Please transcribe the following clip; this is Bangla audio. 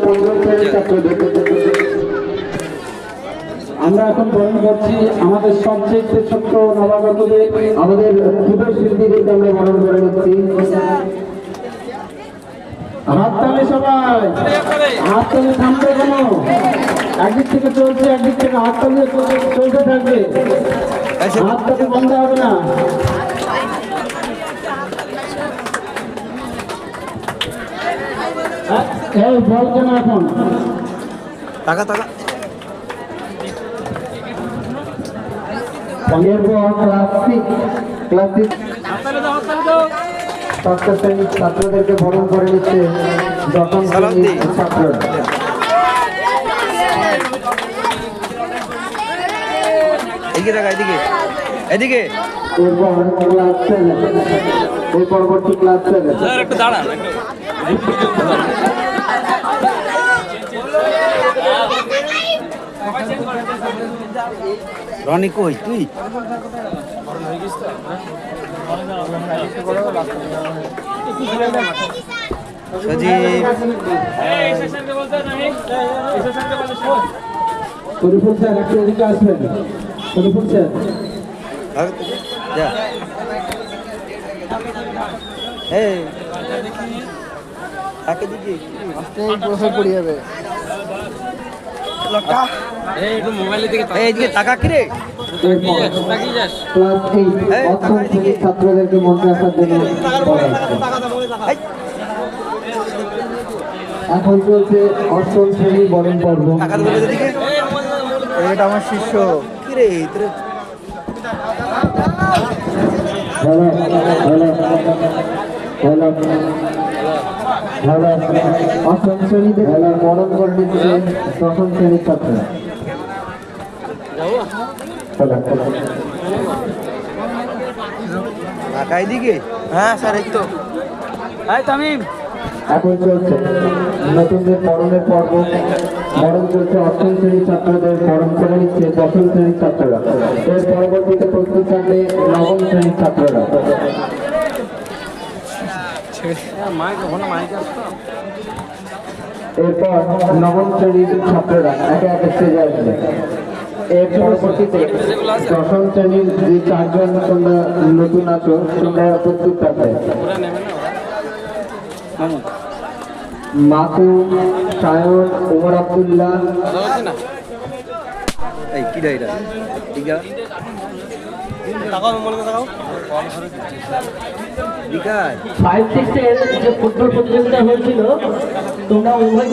পঞ্চম শ্রেণীর ছাত্রদের। আমরা এখন বরণ করছি আমাদের সবচেয়ে ছোট্ট নবাগতদের, আমাদের ক্ষুদ্র শিল্পীদেরকে আমরা বরণ করে নিচ্ছি। হাততালি সবাই, হাততালি থামবে কেন? একদিক থেকে চলছে, একদিক থেকে হাততালি চলতে থাকবে, হাততালি বন্ধ হবে না। এই বল কেন এখন? টাকা টাকা ষষ্ঠ শ্রেণীর ছাত্রদেরকে বরণ করে নিচ্ছে দশম শ্রেণীর ছাত্ররা। এদিকে টাকা, এদিকে এদিকে। এরপর ক্লাস 7, এই পরবর্তী ক্লাস 7। একটু দাঁড়ান। রনি কই তুই? শরীফুল স্যার একটু এদিকে আসবেন। শরীফুল স্যার টাকা কিরে ছাত্রদেরকে মঞ্চে আসার জন্য এখন চলছে অষ্টম শ্রেণী বরণ পর্ব। এটা আমার শিষ্য কিরে অষ্টম শ্রেণীতে বরণ করে নিচ্ছে দশম শ্রেণীর ছাত্ররা। টাকা এদিকে। হ্যাঁ স্যার এই তো। তামিম এখন চলছে নতুনদের বরণের পর্ব। বরণ চলছে অষ্টম শ্রেণীর ছাত্রদের, বরণ করে নিচ্ছে দশম শ্রেণীর ছাত্ররা। এর পরবর্তীতে প্রস্তুত থাকবে নবম শ্রেণীর ছাত্ররা। এরপর নবম শ্রেণীর ছাত্ররা একে একে স্টেজে আসবে। এর পরবর্তীতে দশম শ্রেণীর যে 4 জন তোমরা নতুন আছো, তোমরা প্রস্তুত থাকবে। মাসু, সায়ন, ওমর আব্দুল্লাহ। এই কি ডাইরা ঠিক আছে টাকাও মনে লাগাও। 5-6 এর যে ফুটবল প্রতিযোগিতা হয়েছিল, তোমরা উভয়